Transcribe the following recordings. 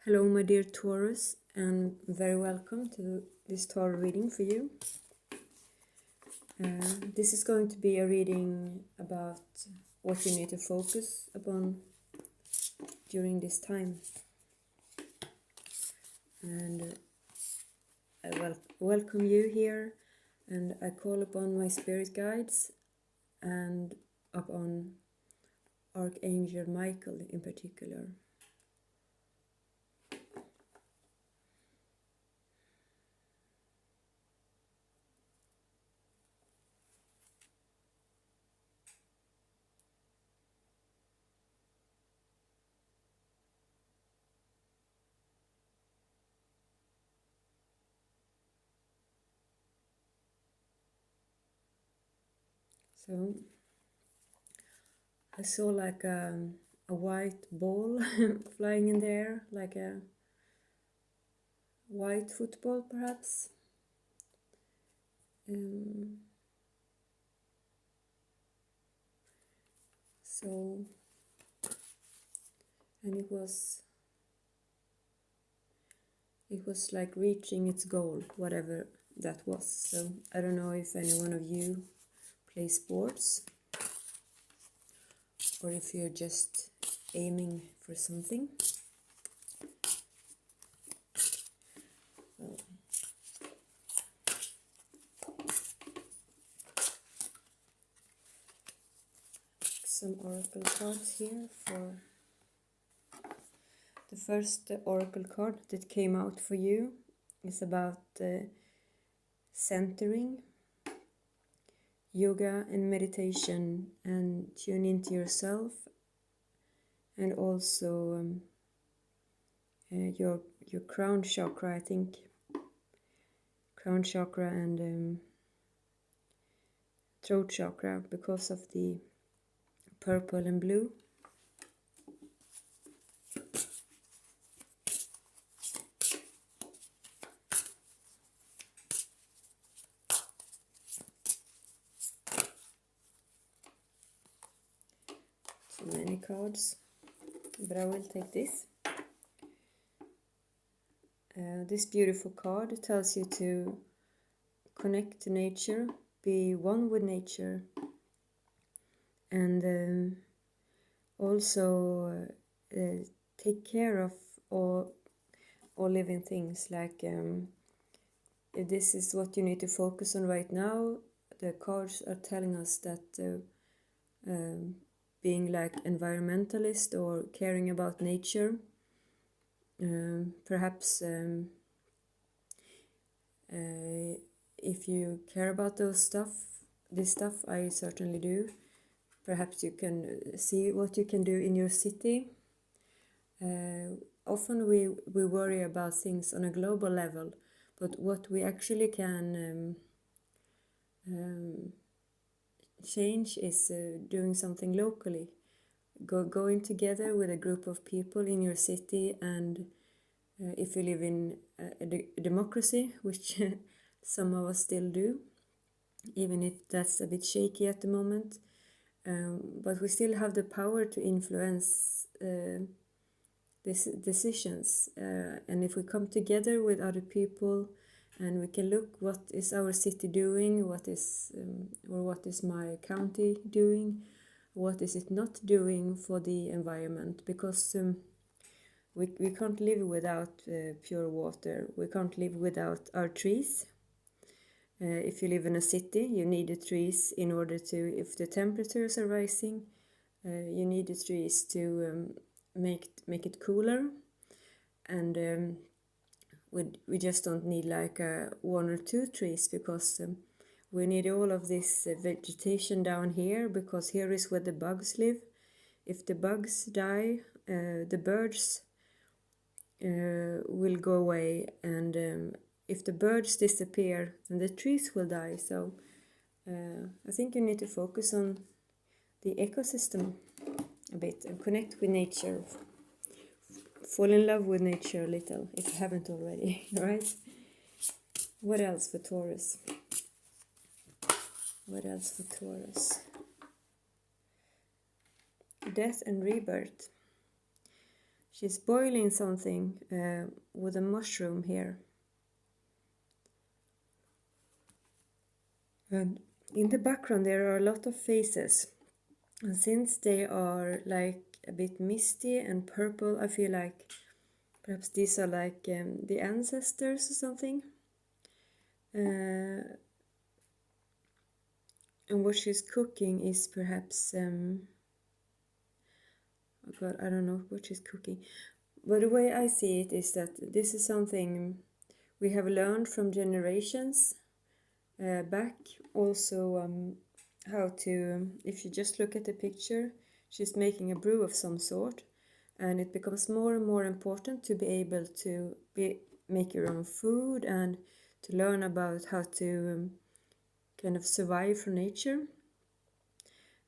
Hello, my dear Taurus, and very welcome to this tarot reading for you. This is going to be a reading about what you need to focus upon during this time. And I welcome you here, and I call upon my spirit guides and upon Archangel Michael in particular. So I saw like a white ball flying in the air, like a white football perhaps. And it was like reaching its goal, whatever that was. So I don't know if any one of you play sports, or if you're just aiming for something. Some oracle cards here. For the first oracle card that came out for you is about centering, yoga and meditation, and tune into yourself, and also your crown chakra, I think. Crown chakra and throat chakra, because of the purple and blue. Too many cards, but I will take this. This beautiful card tells you to connect to nature, be one with nature, and also take care of all living things. Like if this is what you need to focus on right now, the cards are telling us that being like environmentalist or caring about nature, perhaps if you care about this stuff, I certainly do. Perhaps you can see what you can do in your city. Often we worry about things on a global level, but what we actually can change is doing something locally. Going together with a group of people in your city, and if you live in a democracy, which some of us still do, even if that's a bit shaky at the moment, but we still have the power to influence these decisions, and if we come together with other people and we can look what is our city doing, what is my county doing, what is it not doing for the environment, because we can't live without pure water, we can't live without our trees. If you live in a city, you need the trees in order to, if the temperatures are rising, you need the trees to make it cooler, and we just don't need like one or two trees, because we need all of this vegetation down here, because here is where the bugs live. If the bugs die, the birds will go away, and if the birds disappear, then the trees will die. So I think you need to focus on the ecosystem a bit and connect with nature. Fall in love with nature a little, if you haven't already, right? What else for Taurus? What else for Taurus? Death and rebirth. She's boiling something with a mushroom here. And in the background there are a lot of faces. And since they are like a bit misty and purple, I feel like perhaps these are like the ancestors or something. And what she's cooking is perhaps... oh God, I don't know what she's cooking. But the way I see it is that this is something we have learned from generations back. Also, how to, if you just look at the picture, she's making a brew of some sort. And it becomes more and more important to be able to make your own food and to learn about how to kind of survive from nature.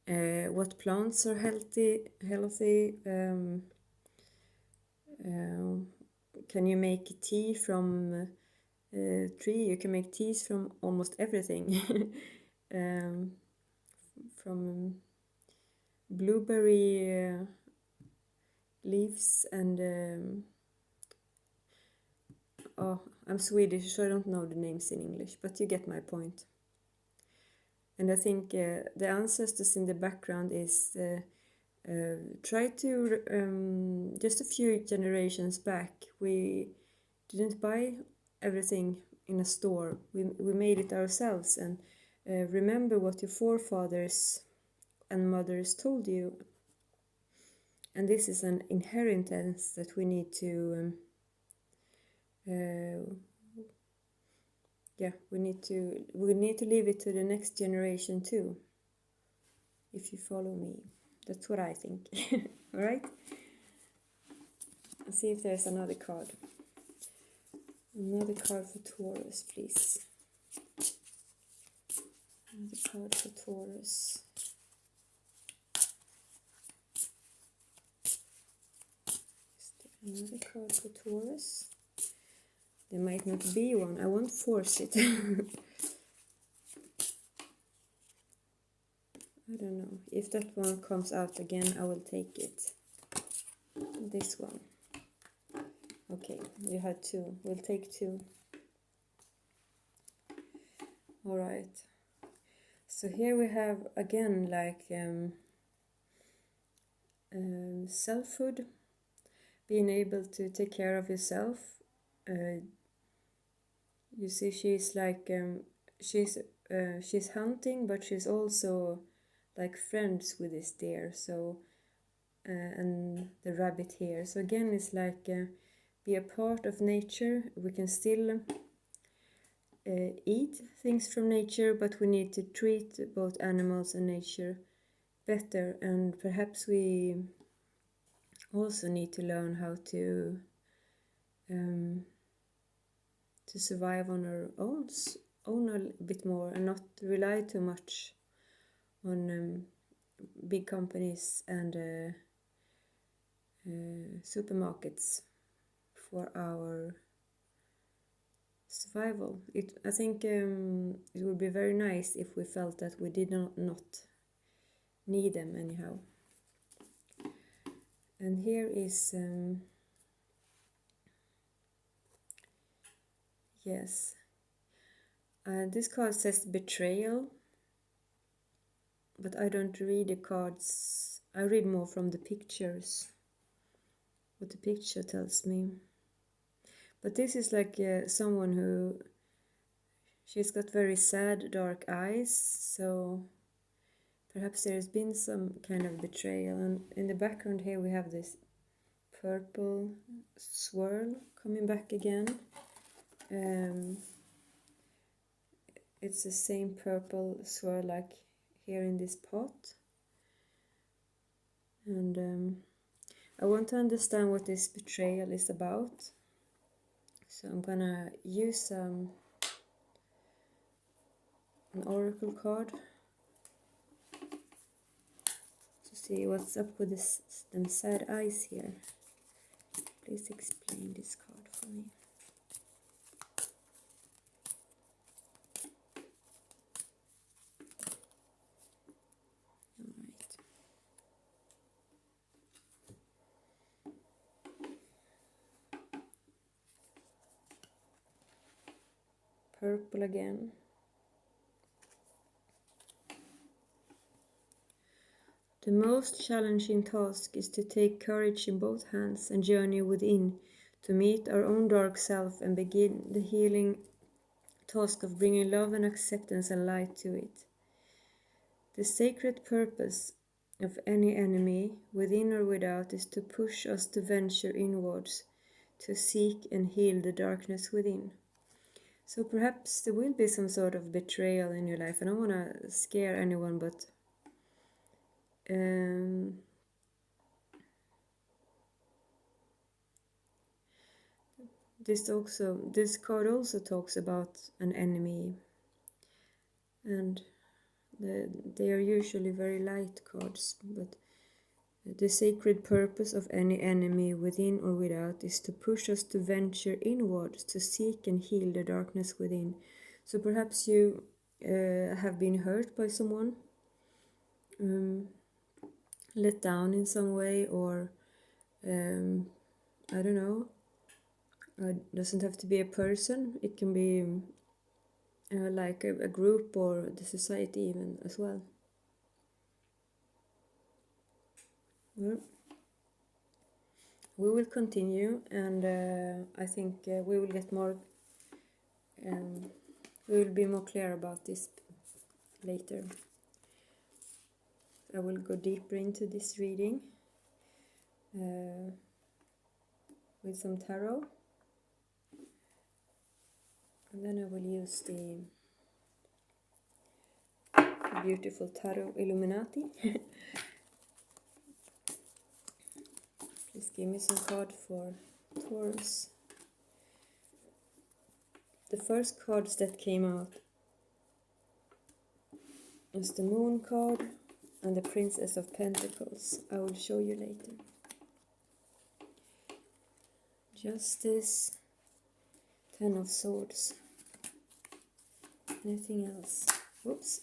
What plants are healthy. Can you make tea from tree? You can make teas from almost everything. From blueberry leaves and oh, I'm Swedish, so I don't know the names in English, but you get my point. And I think the ancestors in the background is try to just a few generations back we didn't buy everything in a store. We made it ourselves, and remember what your forefathers and mothers told you. And this is an inheritance that we need to we need to leave it to the next generation too, if you follow me. That's what I think. All right, let's see if there's another card. Another card for Taurus, please. Another card for Taurus. Another card for Taurus. There might not be one. I won't force it. I don't know. If that one comes out again, I will take it. This one. Okay, you had two. We'll take two. Alright. So here we have again like selfhood. Being able to take care of yourself. You see, she's like she's hunting, but she's also like friends with this deer. So and the rabbit here. So again, it's like be a part of nature. We can still eat things from nature, but we need to treat both animals and nature better. And perhaps we also need to learn how to survive on our own a bit more and not rely too much on big companies and supermarkets for our survival. I think it would be very nice if we felt that we did not need them anyhow. And here is yes, this card says betrayal, but I don't read the cards. I read more from the pictures, what the picture tells me. But this is like someone who, she's got very sad, dark eyes, so perhaps there's been some kind of betrayal. And in the background here we have this purple swirl coming back again. It's the same purple swirl like here in this pot. And I want to understand what this betrayal is about. So I'm gonna use an oracle card to see what's up with them sad eyes here. Please explain this card for me. Alright. Purple again. The most challenging task is to take courage in both hands and journey within, to meet our own dark self and begin the healing task of bringing love and acceptance and light to it. The sacred purpose of any enemy, within or without, is to push us to venture inwards, to seek and heal the darkness within. So perhaps there will be some sort of betrayal in your life. I don't want to scare anyone, but this card also talks about an enemy, and they are usually very light cards, but the sacred purpose of any enemy, within or without, is to push us to venture inwards, to seek and heal the darkness within. So perhaps you have been hurt by someone, let down in some way, or I don't know, it doesn't have to be a person, it can be like a group or the society even as well. Well, we will continue, and I think we will get more, we will be more clear about this later. I will go deeper into this reading with some tarot, and then I will use the beautiful tarot Illuminati. Please give me some card for Taurus. The first cards that came out was the Moon card and the Princess of Pentacles. I will show you later. Justice, Ten of Swords. Anything else? Whoops.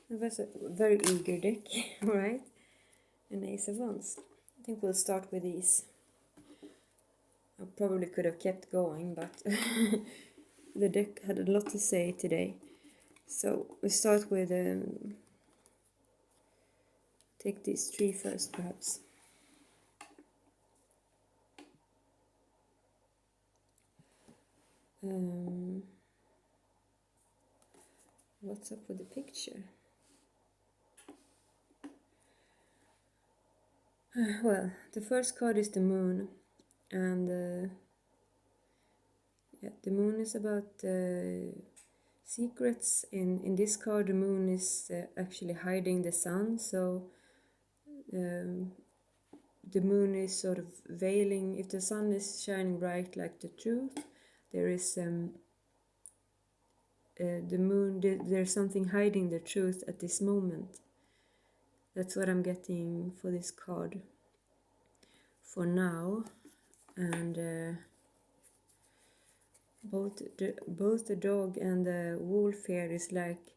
That was a very eager deck, right? An Ace of Wands. I think we'll start with these. I probably could have kept going, but the deck had a lot to say today. So we start with, take these three first perhaps. What's up with the picture? Well, the first card is the Moon, and yeah, the Moon is about secrets. In this card, the Moon is actually hiding the Sun, so the Moon is sort of veiling. If the Sun is shining bright like the truth, there is the Moon. There's something hiding the truth at this moment. That's what I'm getting for this card for now, and both the dog and the wolf here is like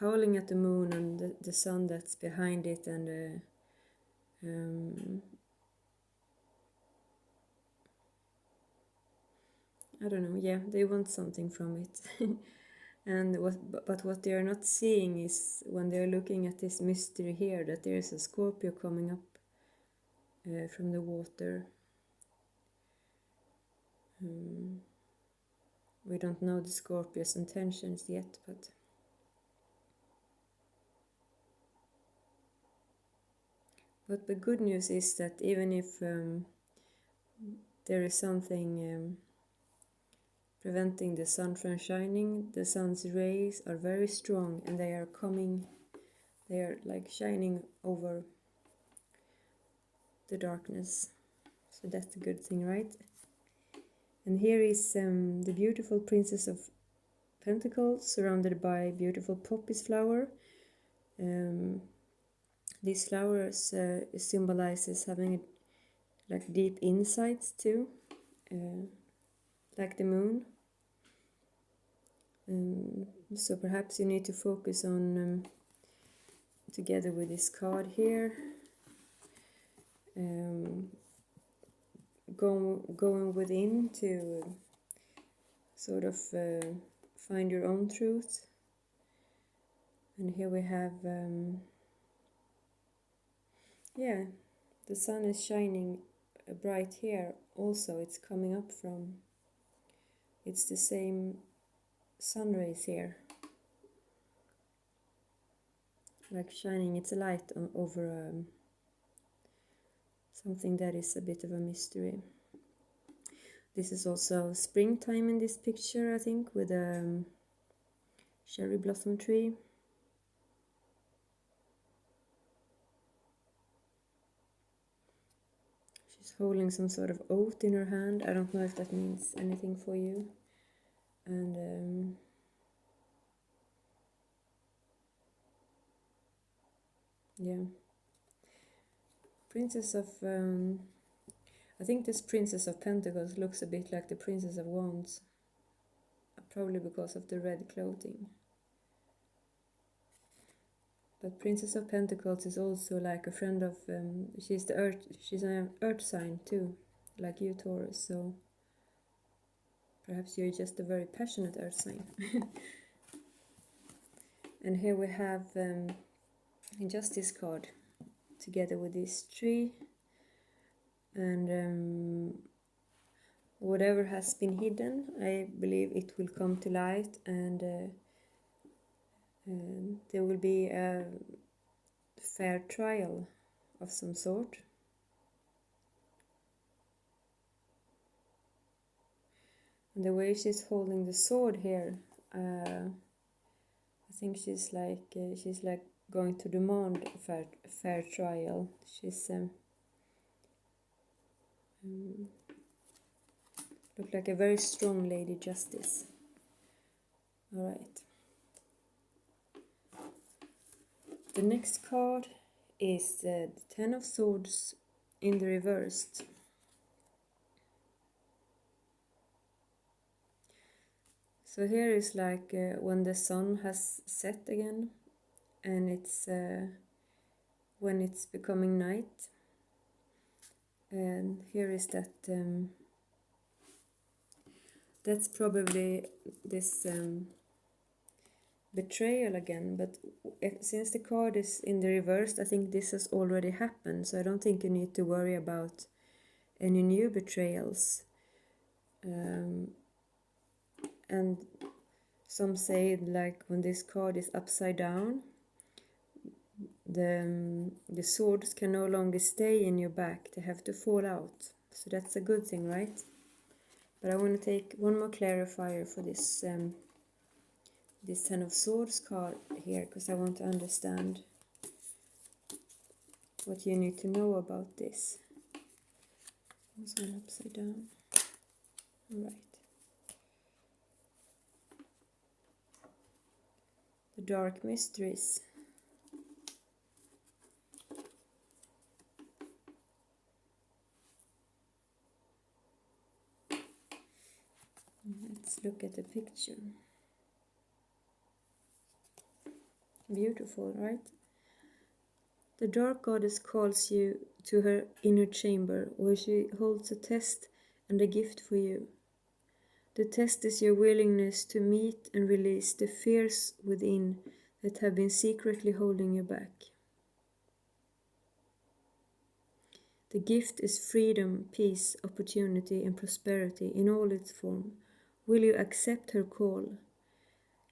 howling at the Moon and the Sun that's behind it, and I don't know. Yeah, they want something from it. And what they are not seeing is, when they're looking at this mystery here, that there is a Scorpio coming up from the water. We don't know the Scorpio's intentions yet, but the good news is that even if there is something preventing the Sun from shining, the Sun's rays are very strong, and they are coming, they are like shining over the darkness. So that's a good thing, right? And here is the beautiful Princess of Pentacles, surrounded by beautiful poppies flower. These flowers symbolizes having like deep insights too, like the Moon. So perhaps you need to focus on, together with this card here, going within to sort of find your own truth. And here we have, yeah, the sun is shining bright here also. It's coming up from, it's the same sun rays here, like shining its light over something that is a bit of a mystery. This is also springtime in this picture, I think, with a cherry blossom tree. She's holding some sort of oat in her hand. I don't know if that means anything for you. And yeah, Princess of I think this Princess of Pentacles looks a bit like the Princess of Wands, probably because of the red clothing. But Princess of Pentacles is also like a friend of, she's an earth sign too, like you, Taurus, so perhaps you're just a very passionate earth sign. And here we have a Justice card together with this tree, and whatever has been hidden, I believe it will come to light, and there will be a fair trial of some sort. And the way she's holding the sword here, I think she's like going to demand a fair trial. She's look like a very strong Lady Justice. All right. The next card is the Ten of Swords in the reversed. So here is like when the sun has set again, and it's when it's becoming night. And here is that that's probably this betrayal again, but since the card is in the reversed, I think this has already happened, so I don't think you need to worry about any new betrayals. And some say, like, when this card is upside down, the swords can no longer stay in your back, they have to fall out. So that's a good thing, right? But I want to take one more clarifier for this this Ten of Swords card here, because I want to understand what you need to know about this. This one upside down. All right. The Dark Mysteries. Let's look at the picture. Beautiful, right? The Dark Goddess calls you to her inner chamber, where she holds a test and a gift for you. The test is your willingness to meet and release the fears within that have been secretly holding you back. The gift is freedom, peace, opportunity, and prosperity in all its form. Will you accept her call?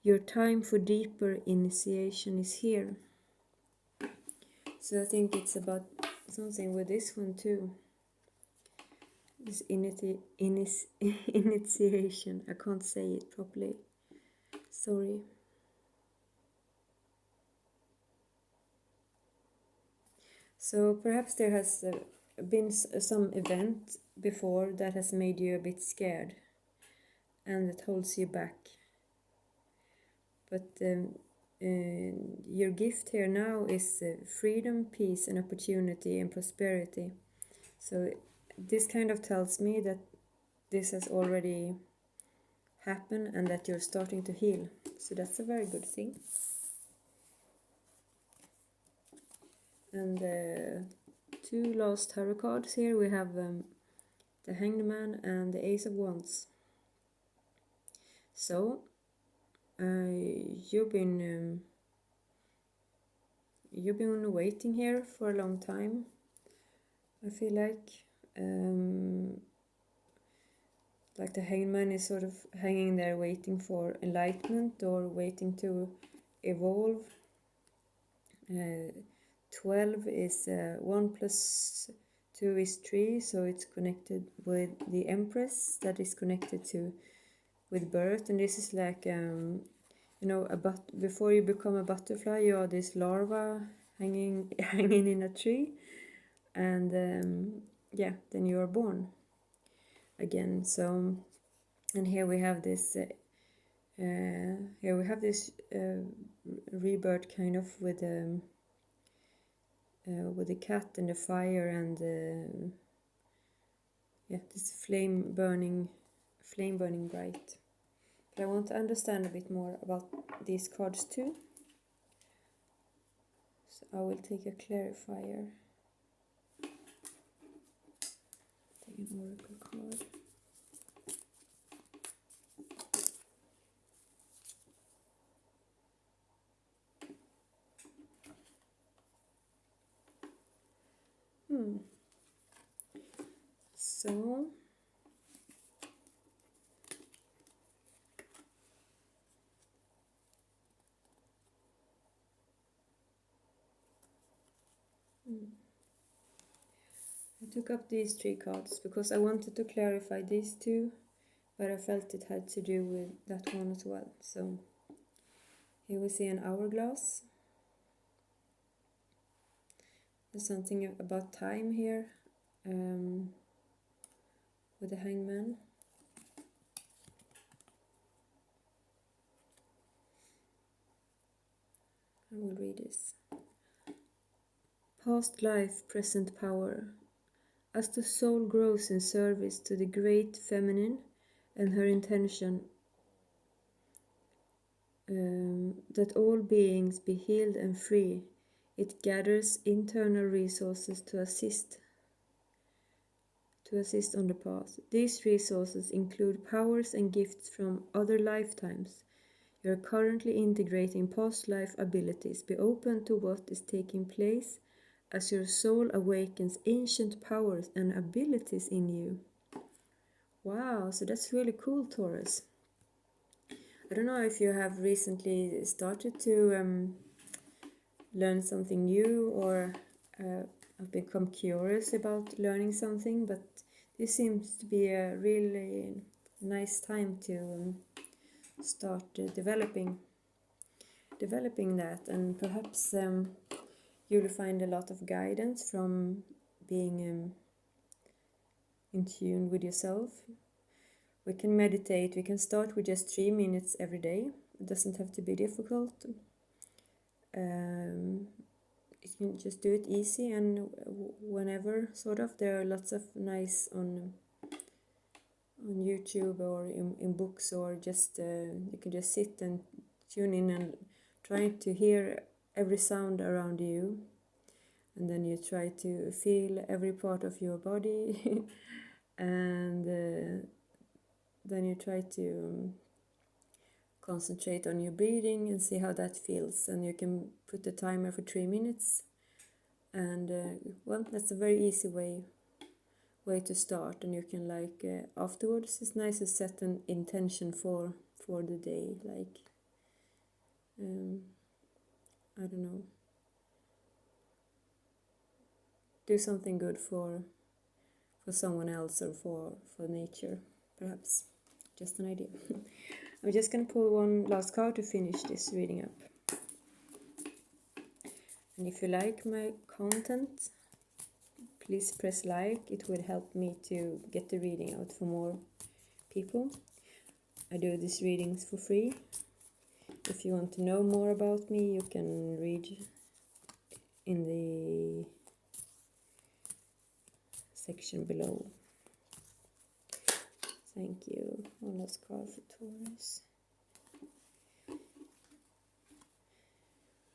Your time for deeper initiation is here. So I think it's about something with this one too. This initiation. I can't say it properly. Sorry. So perhaps there has been some event before that has made you a bit scared, and it holds you back. But your gift here now is freedom, peace, and opportunity, and prosperity. So this kind of tells me that this has already happened and that you're starting to heal. So that's a very good thing. And the two last tarot cards here, we have the Hanged Man and the Ace of Wands. So you've been waiting here for a long time, I feel like the hangman is sort of hanging there waiting for enlightenment or waiting to evolve. 12 is 1 plus 2 is 3, so it's connected with the Empress, that is connected to with birth. And this is like you know, before you become a butterfly, you are this larva hanging in a tree, and yeah, then you are born again. So, and here we have this rebirth kind of with the cat and the fire and yeah, this flame burning bright. But I want to understand a bit more about these cards too, so I will take a clarifier. Take an oracle card. So I took up these 3 cards because I wanted to clarify these 2, but I felt it had to do with that one as well. So here we see an hourglass. There's something about time here with the hangman. I will read this. Past life, present power. As the soul grows in service to the great feminine and her intention that all beings be healed and free, it gathers internal resources to assist on the path. These resources include powers and gifts from other lifetimes. You are currently integrating past life abilities. Be open to what is taking place as your soul awakens ancient powers and abilities in you. Wow, so that's really cool, Taurus. I don't know if you have recently started to learn something new or have become curious about learning something, but this seems to be a really nice time to start developing that, and perhaps you'll find a lot of guidance from being in tune with yourself. We can meditate. We can start with just 3 minutes every day. It doesn't have to be difficult. You can just do it easy and whenever, sort of. There are lots of nice on YouTube or in books, or just you can just sit and tune in and try to hear every sound around you, and then you try to feel every part of your body and then you try to concentrate on your breathing and see how that feels, and you can put the timer for 3 minutes, and well, that's a very easy way to start. And you can afterwards, it's nice to set an intention for the day, like I don't know, do something good for someone else or for nature, perhaps. Just an idea. I'm just gonna pull one last card to finish this reading up. And if you like my content, please press like. It will help me to get the reading out for more people. I do these readings for free. If you want to know more about me, you can read in the section below. Thank you. One last card for Taurus.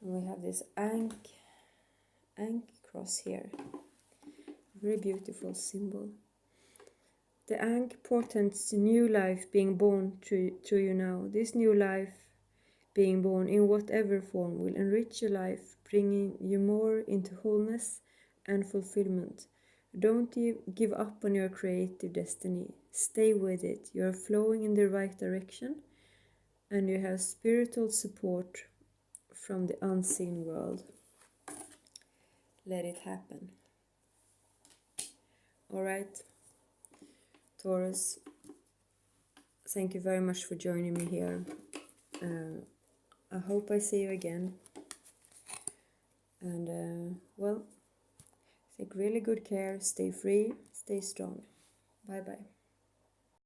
And we have this ankh cross here. Very beautiful symbol. The Ankh portends new life being born through you now. This new life being born in whatever form will enrich your life, bringing you more into wholeness and fulfillment. Don't give up on your creative destiny. Stay with it. You are flowing in the right direction and you have spiritual support from the unseen world. Let it happen. Alright, Taurus, thank you very much for joining me here. I hope I see you again. And, well, take really good care, stay free, stay strong. Bye bye.